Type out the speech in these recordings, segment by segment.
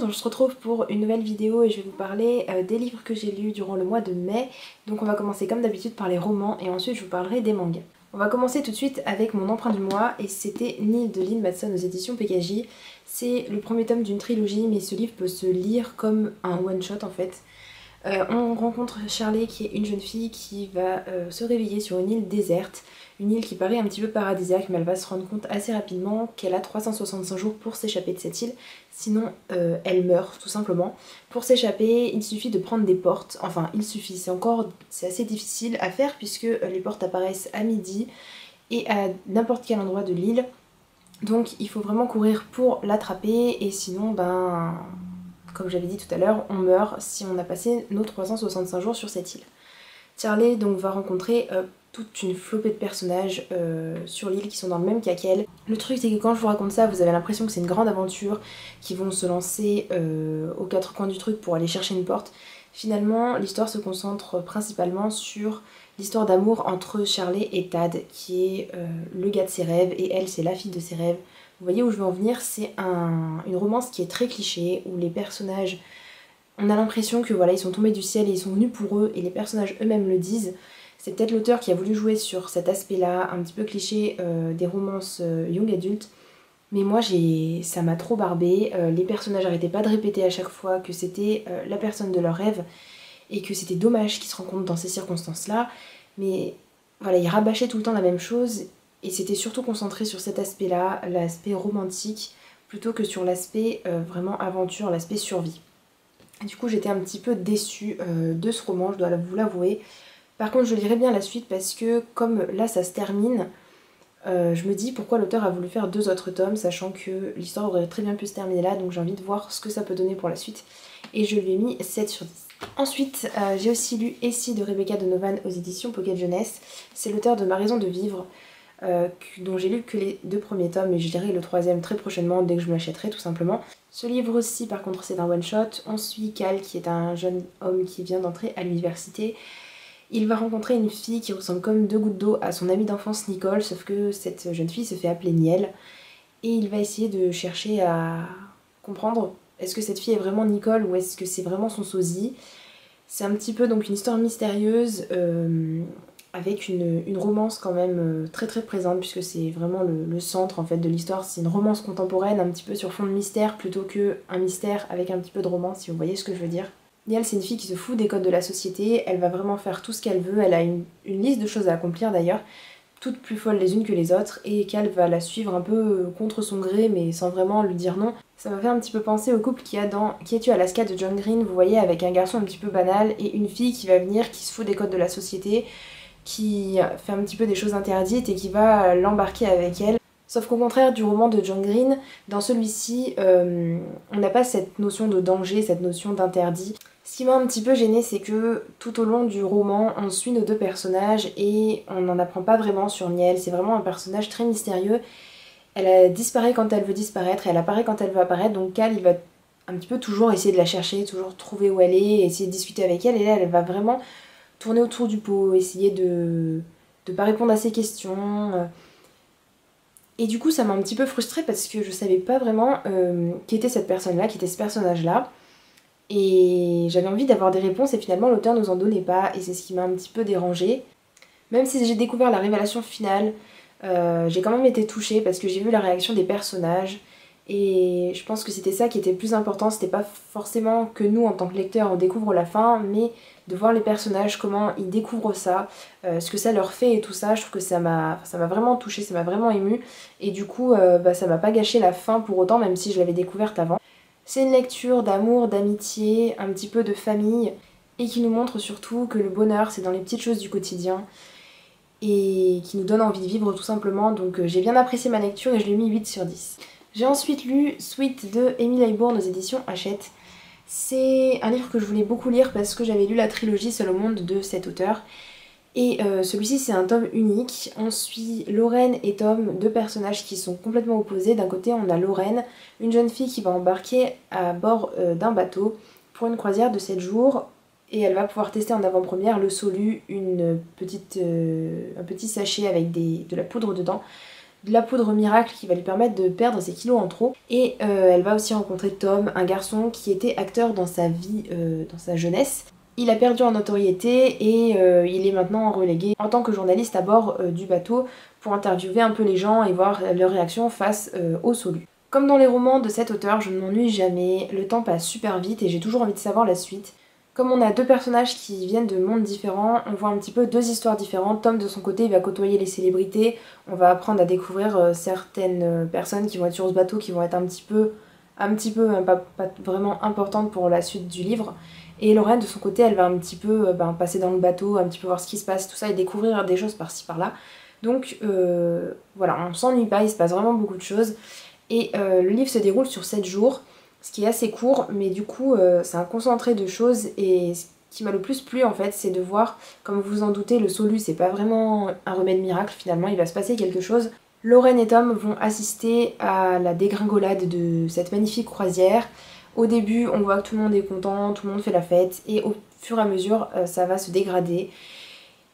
on se retrouve pour une nouvelle vidéo et je vais vous parler des livres que j'ai lus durant le mois de mai. Donc on va commencer comme d'habitude par les romans et ensuite je vous parlerai des mangas. On va commencer tout de suite avec mon emprunt du mois et c'était Nil de Lynn Matson aux éditions PKJ. C'est le premier tome d'une trilogie mais ce livre peut se lire comme un one shot en fait. On rencontre Charlie qui est une jeune fille qui va se réveiller sur une île déserte. Une île qui paraît un petit peu paradisiaque mais elle va se rendre compte assez rapidement qu'elle a 365 jours pour s'échapper de cette île. Sinon elle meurt tout simplement. Pour s'échapper il suffit de prendre des portes. Enfin il suffit, c'est assez difficile à faire puisque les portes apparaissent à midi et à n'importe quel endroit de l'île. Donc il faut vraiment courir pour l'attraper et sinon comme j'avais dit tout à l'heure, on meurt si on a passé nos 365 jours sur cette île. Charlie donc va rencontrer toute une flopée de personnages sur l'île qui sont dans le même cas qu'elle. Le truc c'est que quand je vous raconte ça, vous avez l'impression que c'est une grande aventure, qui vont se lancer aux quatre coins du truc pour aller chercher une porte. Finalement, l'histoire se concentre principalement sur l'histoire d'amour entre Charlie et Tad, qui est le gars de ses rêves, et elle c'est la fille de ses rêves. Vous voyez où je veux en venir, c'est une romance qui est très cliché, où les personnages, on a l'impression que voilà, ils sont tombés du ciel et ils sont venus pour eux, et les personnages eux-mêmes le disent. C'est peut-être l'auteur qui a voulu jouer sur cet aspect-là, un petit peu cliché des romances young adultes. Mais moi, ça m'a trop barbé. Les personnages n'arrêtaient pas de répéter à chaque fois que c'était la personne de leur rêve, et que c'était dommage qu'ils se rencontrent dans ces circonstances-là. Mais voilà, ils rabâchaient tout le temps la même chose. Et c'était surtout concentré sur cet aspect-là, l'aspect romantique, plutôt que sur l'aspect vraiment aventure, l'aspect survie. Et du coup j'étais un petit peu déçue de ce roman, je dois vous l'avouer. Par contre je lirai bien la suite parce que comme là ça se termine, je me dis pourquoi l'auteur a voulu faire 2 autres tomes, sachant que l'histoire aurait très bien pu se terminer là, donc j'ai envie de voir ce que ça peut donner pour la suite. Et je lui ai mis 7 sur 10. Ensuite, j'ai aussi lu Essie de Rebecca Donovan aux éditions Pocket Jeunesse. C'est l'auteur de Ma raison de vivre. Dont j'ai lu que les 2 premiers tomes et je lirai le 3e très prochainement dès que je me l'achèterai tout simplement. Ce livre aussi par contre c'est un one shot. On suit Cal qui est un jeune homme qui vient d'entrer à l'université. Il va rencontrer une fille qui ressemble comme 2 gouttes d'eau à son amie d'enfance Nicole, sauf que cette jeune fille se fait appeler Niel et il va essayer de chercher à comprendre est-ce que cette fille est vraiment Nicole ou est-ce que c'est vraiment son sosie. C'est un petit peu donc une histoire mystérieuse avec une romance quand même très très présente puisque c'est vraiment le centre en fait de l'histoire. C'est une romance contemporaine un petit peu sur fond de mystère plutôt qu'un mystère avec un petit peu de romance, si vous voyez ce que je veux dire. Niel c'est une fille qui se fout des codes de la société, elle va vraiment faire tout ce qu'elle veut, elle a une liste de choses à accomplir d'ailleurs, toutes plus folles les unes que les autres, et Cal va la suivre un peu contre son gré mais sans vraiment lui dire non. Ça m'a fait un petit peu penser au couple qu'il y a dans Qui es-tu Alaska de John Green, vous voyez, avec un garçon un petit peu banal et une fille qui va venir, qui se fout des codes de la société, qui fait un petit peu des choses interdites et qui va l'embarquer avec elle. Sauf qu'au contraire du roman de John Green, dans celui-ci, on n'a pas cette notion de danger, cette notion d'interdit. Ce qui m'a un petit peu gênée, c'est que tout au long du roman, on suit nos 2 personnages et on n'en apprend pas vraiment sur Niel. C'est vraiment un personnage très mystérieux. Elle disparaît quand elle veut disparaître et elle apparaît quand elle veut apparaître, donc Cal il va un petit peu toujours essayer de la chercher, toujours trouver où elle est, essayer de discuter avec elle, et là elle va vraiment tourner autour du pot, essayer de pas répondre à ses questions. Et du coup ça m'a un petit peu frustrée parce que je savais pas vraiment qui était cette personne-là, qui était ce personnage-là. Et j'avais envie d'avoir des réponses et finalement l'auteur nous en donnait pas et c'est ce qui m'a un petit peu dérangée. Même si j'ai découvert la révélation finale, j'ai quand même été touchée parce que j'ai vu la réaction des personnages. Et je pense que c'était ça qui était le plus important, c'était pas forcément que nous en tant que lecteurs on découvre la fin, mais de voir les personnages, comment ils découvrent ça, ce que ça leur fait et tout ça. Je trouve que ça m'a vraiment touchée, ça m'a vraiment émue. Et du coup ça m'a pas gâché la fin pour autant, même si je l'avais découverte avant. C'est une lecture d'amour, d'amitié, un petit peu de famille, et qui nous montre surtout que le bonheur c'est dans les petites choses du quotidien et qui nous donne envie de vivre tout simplement. Donc j'ai bien apprécié ma lecture et je lui ai mis 8 sur 10. J'ai ensuite lu Sweet de Emily Aybourn aux éditions Hachette. C'est un livre que je voulais beaucoup lire parce que j'avais lu la trilogie Seul au monde de cet auteur. Et celui-ci c'est un tome unique. On suit Lorraine et Tom, 2 personnages qui sont complètement opposés. D'un côté on a Lorraine, une jeune fille qui va embarquer à bord d'un bateau pour une croisière de 7 jours. Et elle va pouvoir tester en avant-première le Solu, un petit sachet avec de la poudre dedans. de la poudre miracle qui va lui permettre de perdre ses kilos en trop. Et elle va aussi rencontrer Tom, un garçon qui était acteur dans sa vie, dans sa jeunesse. Il a perdu en notoriété et il est maintenant relégué en tant que journaliste à bord du bateau pour interviewer un peu les gens et voir leur réaction face au Solu. Comme dans les romans de cet auteur, je ne m'ennuie jamais, le temps passe super vite et j'ai toujours envie de savoir la suite. Comme on a deux personnages qui viennent de mondes différents, on voit un petit peu deux histoires différentes. Tom de son côté il va côtoyer les célébrités, on va apprendre à découvrir certaines personnes qui vont être sur ce bateau, qui vont être un petit peu pas vraiment importantes pour la suite du livre. Et Lorraine de son côté elle va un petit peu passer dans le bateau, un petit peu voir ce qui se passe, tout ça et découvrir des choses par-ci par-là. Donc voilà, on s'ennuie pas, il se passe vraiment beaucoup de choses. Et le livre se déroule sur 7 jours, ce qui est assez court, mais du coup c'est un concentré de choses et ce qui m'a le plus plu en fait c'est de voir, comme vous vous en doutez, le Solu c'est pas vraiment un remède miracle, finalement il va se passer quelque chose. Lorraine et Tom vont assister à la dégringolade de cette magnifique croisière. Au début on voit que tout le monde est content, tout le monde fait la fête et au fur et à mesure ça va se dégrader.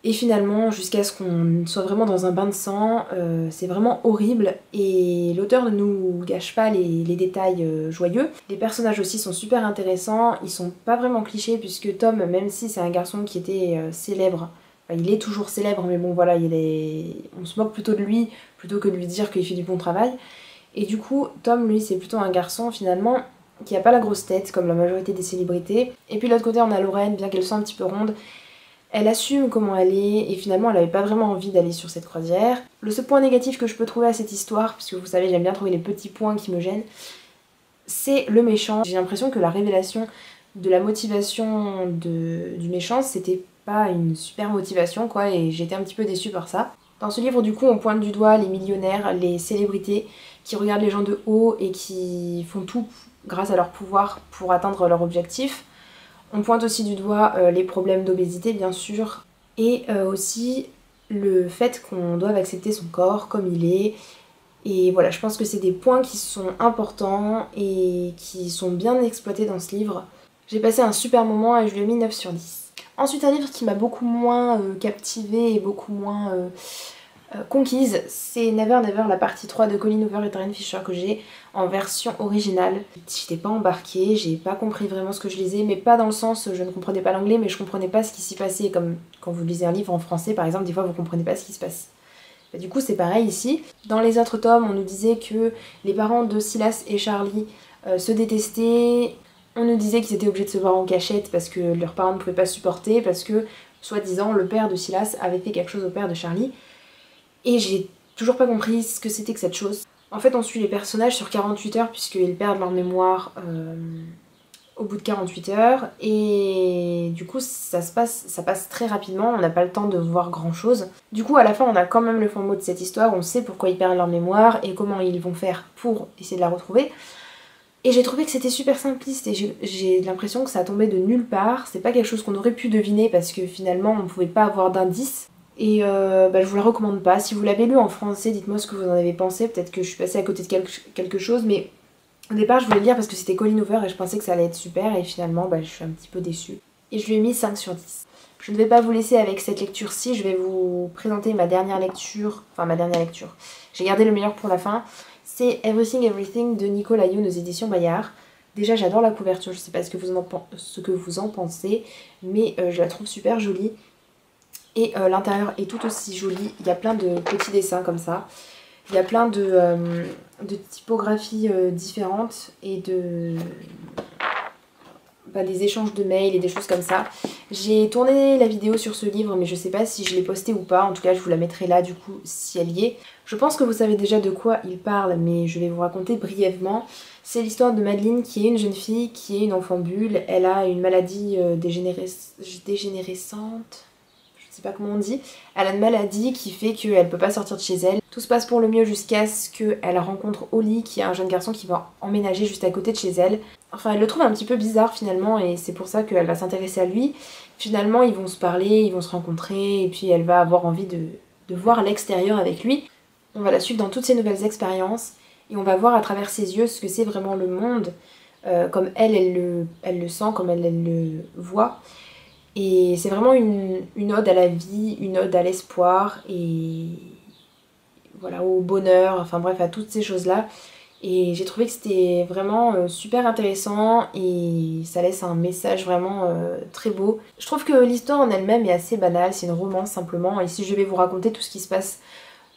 Et finalement, jusqu'à ce qu'on soit vraiment dans un bain de sang, c'est vraiment horrible et l'auteur ne nous gâche pas les détails joyeux. Les personnages aussi sont super intéressants, ils sont pas vraiment clichés puisque Tom, même si c'est un garçon qui était célèbre, enfin, il est toujours célèbre mais bon voilà, on se moque plutôt de lui plutôt que de lui dire qu'il fait du bon travail. Et du coup, Tom lui c'est plutôt un garçon finalement qui a pas la grosse tête comme la majorité des célébrités. Et puis de l'autre côté on a Lorraine, bien qu'elle soit un petit peu ronde, elle assume comment elle est et finalement elle avait pas vraiment envie d'aller sur cette croisière. Le seul point négatif que je peux trouver à cette histoire, puisque vous savez j'aime bien trouver les petits points qui me gênent, c'est le méchant. J'ai l'impression que la révélation de la motivation du méchant c'était pas une super motivation quoi et j'étais un petit peu déçue par ça. Dans ce livre du coup on pointe du doigt les millionnaires, les célébrités qui regardent les gens de haut et qui font tout grâce à leur pouvoir pour atteindre leur objectif. On pointe aussi du doigt les problèmes d'obésité bien sûr et aussi le fait qu'on doive accepter son corps comme il est. Et voilà, je pense que c'est des points qui sont importants et qui sont bien exploités dans ce livre. J'ai passé un super moment et je lui ai mis 9 sur 10. Ensuite un livre qui m'a beaucoup moins captivée et beaucoup moins conquise, c'est Never Never la partie 3 de Colleen Hoover et Taryn Fisher que j'ai en version originale. J'étais pas embarquée, j'ai pas compris vraiment ce que je lisais, mais pas dans le sens je ne comprenais pas l'anglais, mais je comprenais pas ce qui s'y passait, comme quand vous lisez un livre en français par exemple, des fois vous comprenez pas ce qui se passe. Bah, du coup c'est pareil ici. Dans les autres tomes on nous disait que les parents de Silas et Charlie se détestaient, on nous disait qu'ils étaient obligés de se voir en cachette parce que leurs parents ne pouvaient pas supporter, parce que soi-disant le père de Silas avait fait quelque chose au père de Charlie. Et j'ai toujours pas compris ce que c'était que cette chose. En fait on suit les personnages sur 48 heures puisqu'ils perdent leur mémoire au bout de 48 heures et du coup ça passe très rapidement, on n'a pas le temps de voir grand chose. Du coup à la fin on a quand même le fin mot de cette histoire, on sait pourquoi ils perdent leur mémoire et comment ils vont faire pour essayer de la retrouver. Et j'ai trouvé que c'était super simpliste et j'ai l'impression que ça tombait de nulle part, c'est pas quelque chose qu'on aurait pu deviner parce que finalement on pouvait pas avoir d'indices. Et je vous la recommande pas. Si vous l'avez lu en français, dites-moi ce que vous en avez pensé. Peut-être que je suis passée à côté de quelque chose, mais au départ je voulais le lire parce que c'était Colleen Hoover et je pensais que ça allait être super et finalement je suis un petit peu déçue. Et je lui ai mis 5 sur 10. Je ne vais pas vous laisser avec cette lecture-ci, je vais vous présenter ma dernière lecture. Enfin ma dernière lecture. J'ai gardé le meilleur pour la fin. C'est Everything Everything de Nicolas Youn aux éditions Bayard. Déjà j'adore la couverture, je sais pas ce que vous en pensez, mais je la trouve super jolie. Et l'intérieur est tout aussi joli, il y a plein de petits dessins comme ça. Il y a plein de typographies différentes et des échanges de mails et des choses comme ça. J'ai tourné la vidéo sur ce livre mais je sais pas si je l'ai posté ou pas, en tout cas je vous la mettrai là du coup si elle y est. Je pense que vous savez déjà de quoi il parle mais je vais vous raconter brièvement. C'est l'histoire de Madeleine qui est une jeune fille, qui est une enfant bulle. Elle a une maladie dégénérescente. Je sais pas comment on dit, elle a une maladie qui fait qu'elle peut pas sortir de chez elle. Tout se passe pour le mieux jusqu'à ce qu'elle rencontre Oli qui est un jeune garçon qui va emménager juste à côté de chez elle. Enfin elle le trouve un petit peu bizarre finalement et c'est pour ça qu'elle va s'intéresser à lui. Finalement ils vont se parler, ils vont se rencontrer et puis elle va avoir envie de voir l'extérieur avec lui. On va la suivre dans toutes ses nouvelles expériences et on va voir à travers ses yeux ce que c'est vraiment le monde, comme elle le sent, comme elle le voit. Et c'est vraiment une ode à la vie, une ode à l'espoir et voilà, au bonheur, enfin bref, à toutes ces choses-là. Et j'ai trouvé que c'était vraiment super intéressant et ça laisse un message vraiment très beau. Je trouve que l'histoire en elle-même est assez banale, c'est une romance simplement. Et si je vais vous raconter tout ce qui se passe,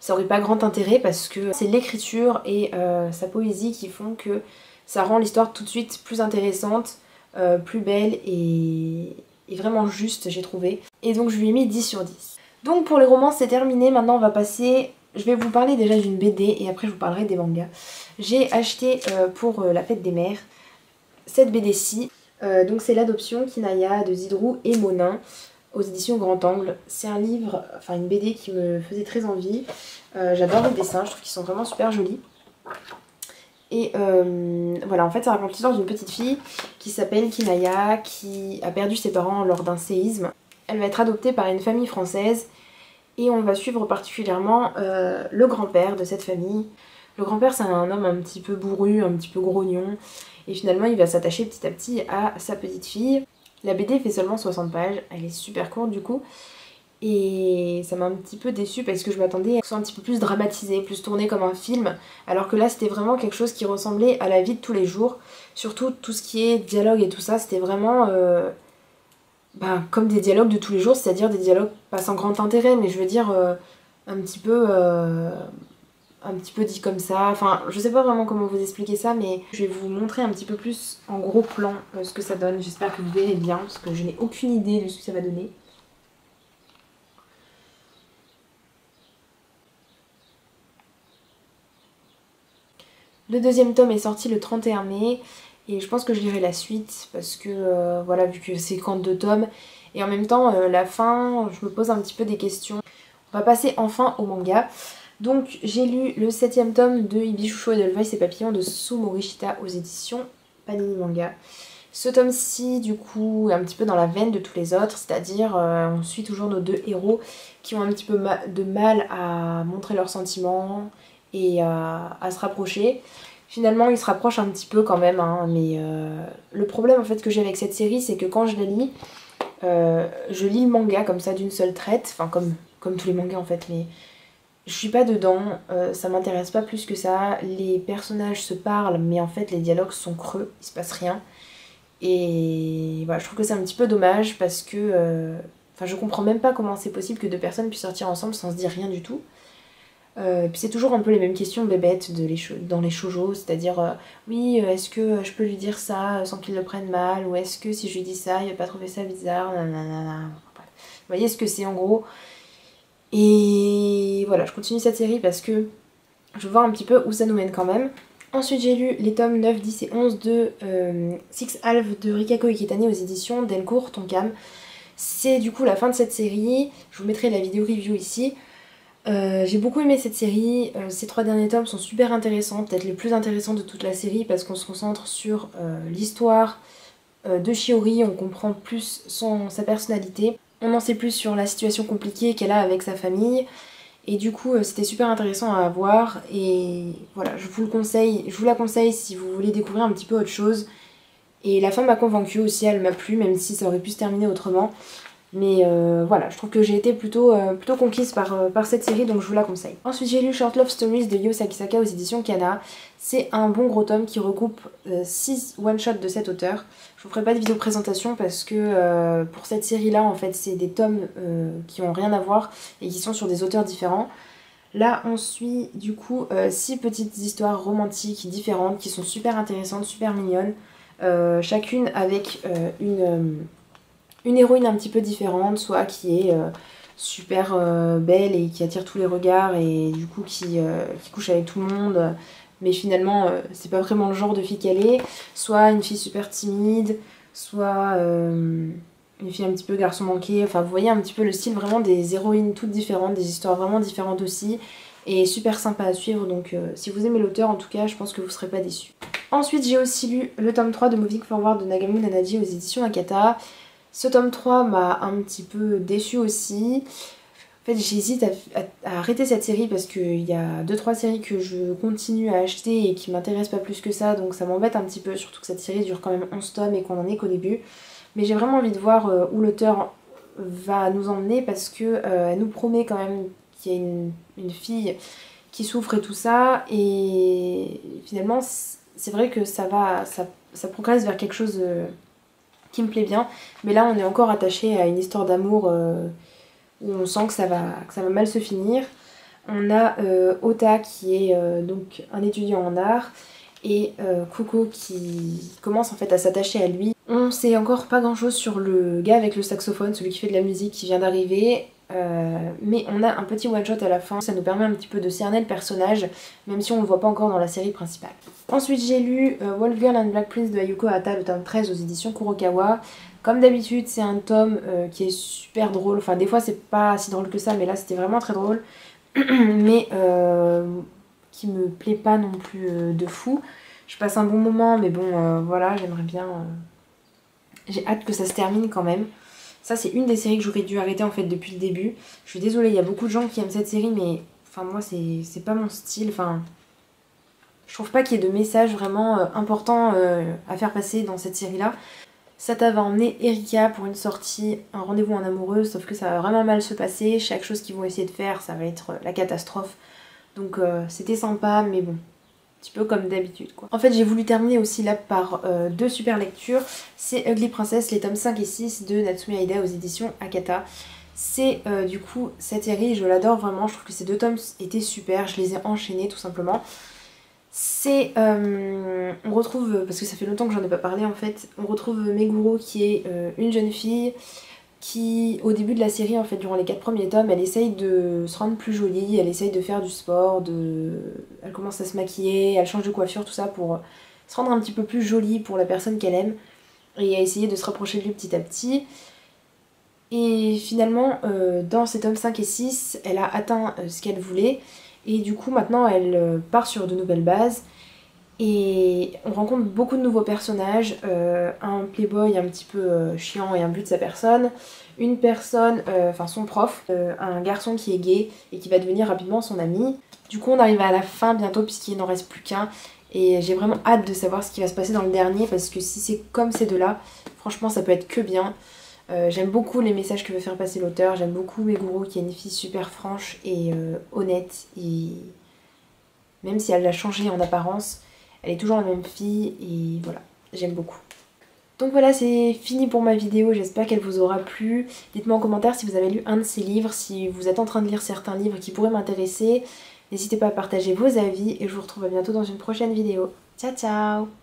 ça aurait pas grand intérêt parce que c'est l'écriture et sa poésie qui font que ça rend l'histoire tout de suite plus intéressante, plus belle et vraiment juste, j'ai trouvé. Et donc je lui ai mis 10 sur 10. Donc pour les romans c'est terminé, maintenant on va passer... Je vais vous parler déjà d'une BD et après je vous parlerai des mangas. J'ai acheté pour la fête des mères cette BD-ci. Donc c'est l'adoption Kinaya de Zidrou et Monin aux éditions Grand Angle. C'est un livre, enfin une BD qui me faisait très envie. J'adore les dessins, je trouve qu'ils sont vraiment super jolis. Et voilà, en fait ça raconte l'histoire d'une petite fille qui s'appelle Kinaya, qui a perdu ses parents lors d'un séisme. Elle va être adoptée par une famille française et on va suivre particulièrement le grand-père de cette famille. Le grand-père c'est un homme un petit peu bourru, un petit peu grognon et finalement il va s'attacher petit à petit à sa petite fille. La BD fait seulement 60 pages, elle est super courte du coup et ça m'a un petit peu déçue parce que je m'attendais à que ce soit un petit peu plus dramatisé, plus tourné comme un film, alors que là c'était vraiment quelque chose qui ressemblait à la vie de tous les jours. Surtout tout ce qui est dialogue et tout ça, c'était vraiment comme des dialogues de tous les jours, c'est-à-dire des dialogues pas sans grand intérêt, mais je veux dire un petit peu dit comme ça. Enfin, je sais pas vraiment comment vous expliquer ça, mais je vais vous montrer un petit peu plus en gros plan ce que ça donne. J'espère que vous verrez bien, parce que je n'ai aucune idée de ce que ça va donner. Le deuxième tome est sorti le 31 mai. Et je pense que je lirai la suite parce que voilà, vu que c'est qu'en 2 tomes. Et en même temps, la fin, je me pose un petit peu des questions. On va passer enfin au manga. Donc j'ai lu le 7ème tome de Ibichouchou et Edelweiss et Papillon de Sou Morishita aux éditions Panini Manga. Ce tome-ci, du coup, est un petit peu dans la veine de tous les autres, c'est-à-dire on suit toujours nos deux héros qui ont un petit peu de mal à montrer leurs sentiments et à se rapprocher. Finalement, ils se rapprochent un petit peu quand même, hein, mais le problème en fait que j'ai avec cette série, c'est que quand je la lis, je lis le manga comme ça d'une seule traite, enfin comme tous les mangas en fait, mais je suis pas dedans, ça m'intéresse pas plus que ça. Les personnages se parlent, mais en fait les dialogues sont creux, il se passe rien. Et voilà, je trouve que c'est un petit peu dommage parce que je comprends même pas comment c'est possible que deux personnes puissent sortir ensemble sans se dire rien du tout. Puis c'est toujours un peu les mêmes questions bébêtes dans les shoujo, c'est-à-dire oui, est-ce que je peux lui dire ça sans qu'il le prenne mal, ou est-ce que si je lui dis ça, il va pas trouver ça bizarre, nanana. Bref. Vous voyez ce que c'est en gros. Et voilà, je continue cette série parce que je veux voir un petit peu où ça nous mène quand même. Ensuite j'ai lu les tomes 9, 10 et 11 de Six Halves de Rikako Iketani aux éditions Delcourt Tonkam. C'est du coup la fin de cette série, je vous mettrai la vidéo review ici. J'ai beaucoup aimé cette série, ces 3 derniers tomes sont super intéressants, peut-être les plus intéressants de toute la série parce qu'on se concentre sur l'histoire de Shiori, on comprend plus sa personnalité, on en sait plus sur la situation compliquée qu'elle a avec sa famille et du coup c'était super intéressant à voir et voilà, je vous la conseille si vous voulez découvrir un petit peu autre chose. Et la fin m'a convaincue aussi, elle m'a plu même si ça aurait pu se terminer autrement. Mais voilà, je trouve que j'ai été plutôt conquise par cette série, donc je vous la conseille. Ensuite j'ai lu Short Love Stories de Yo Sakisaka aux éditions Kana. C'est un bon gros tome qui regroupe 6 one-shots de cet auteur. Je vous ferai pas de vidéo présentation parce que pour cette série là en fait c'est des tomes qui ont rien à voir et qui sont sur des auteurs différents. Là on suit du coup 6 petites histoires romantiques différentes qui sont super intéressantes, super mignonnes. Chacune avec une héroïne un petit peu différente, soit qui est super belle et qui attire tous les regards et du coup qui couche avec tout le monde, mais finalement c'est pas vraiment le genre de fille qu'elle est, soit une fille super timide, soit une fille un petit peu garçon manqué, enfin vous voyez un petit peu le style vraiment des héroïnes toutes différentes, des histoires vraiment différentes aussi, et super sympa à suivre, donc si vous aimez l'auteur en tout cas je pense que vous serez pas déçus. Ensuite j'ai aussi lu le tome 3 de Moving Forward de Nagamu Nanaji aux éditions Akata. Ce tome 3 m'a un petit peu déçue aussi. En fait j'hésite à arrêter cette série parce qu'il y a 2-3 séries que je continue à acheter et qui m'intéressent pas plus que ça, donc ça m'embête un petit peu, surtout que cette série dure quand même 11 tomes et qu'on en est qu'au début. Mais j'ai vraiment envie de voir où l'auteur va nous emmener parce que elle nous promet quand même qu'il y a une fille qui souffre et tout ça, et finalement c'est vrai que ça progresse vers quelque chose qui me plaît bien, mais là on est encore attaché à une histoire d'amour où on sent que ça va mal se finir. On a Ota qui est donc un étudiant en art, et Coco qui commence en fait à s'attacher à lui. On sait encore pas grand chose sur le gars avec le saxophone, celui qui fait de la musique qui vient d'arriver, mais on a un petit one shot à la fin, ça nous permet un petit peu de cerner le personnage, même si on ne le voit pas encore dans la série principale. Ensuite j'ai lu Wolf Girl and Black Prince de Ayuko Hata, le tome 13 aux éditions Kurokawa. Comme d'habitude c'est un tome qui est super drôle, enfin des fois c'est pas si drôle que ça, mais là c'était vraiment très drôle, mais qui me plaît pas non plus de fou. Je passe un bon moment, mais bon voilà, j'aimerais bien... J'ai hâte que ça se termine quand même. Ça c'est une des séries que j'aurais dû arrêter en fait depuis le début. Je suis désolée, il y a beaucoup de gens qui aiment cette série, mais enfin moi c'est pas mon style. Enfin, je trouve pas qu'il y ait de messages vraiment importants à faire passer dans cette série là. Sata va emmener Erika pour une sortie, un rendez-vous en amoureuse, sauf que ça va vraiment mal se passer. Chaque chose qu'ils vont essayer de faire, ça va être la catastrophe. Donc c'était sympa, mais bon, un petit peu comme d'habitude quoi. En fait j'ai voulu terminer aussi là par deux super lectures. C'est Ugly Princess, les tomes 5 et 6 de Natsume Aida aux éditions Akata. C'est du coup cette série, je l'adore vraiment, je trouve que ces deux tomes étaient super, je les ai enchaînés tout simplement. C'est... on retrouve, parce que ça fait longtemps que j'en ai pas parlé en fait, on retrouve Meguro qui est une jeune fille qui, au début de la série, en fait, durant les 4 premiers tomes, elle essaye de se rendre plus jolie, elle essaye de faire du sport, elle commence à se maquiller, elle change de coiffure, tout ça pour se rendre un petit peu plus jolie pour la personne qu'elle aime, et à essayer de se rapprocher de lui petit à petit. Et finalement, dans ces tomes 5 et 6, elle a atteint ce qu'elle voulait, et du coup maintenant elle part sur de nouvelles bases. Et on rencontre beaucoup de nouveaux personnages, un playboy un petit peu chiant et imbu de sa personne, une personne, enfin son prof, un garçon qui est gay et qui va devenir rapidement son ami. Du coup on arrive à la fin bientôt puisqu'il n'en reste plus qu'un, et j'ai vraiment hâte de savoir ce qui va se passer dans le dernier, parce que si c'est comme ces deux-là, franchement ça peut être que bien. J'aime beaucoup les messages que veut faire passer l'auteur, j'aime beaucoup Meguro qui est une fille super franche et honnête, et même si elle a changé en apparence, elle est toujours la même fille, et voilà, j'aime beaucoup. Donc voilà, c'est fini pour ma vidéo, j'espère qu'elle vous aura plu. Dites-moi en commentaire si vous avez lu un de ces livres, si vous êtes en train de lire certains livres qui pourraient m'intéresser. N'hésitez pas à partager vos avis, et je vous retrouve à bientôt dans une prochaine vidéo. Ciao ciao!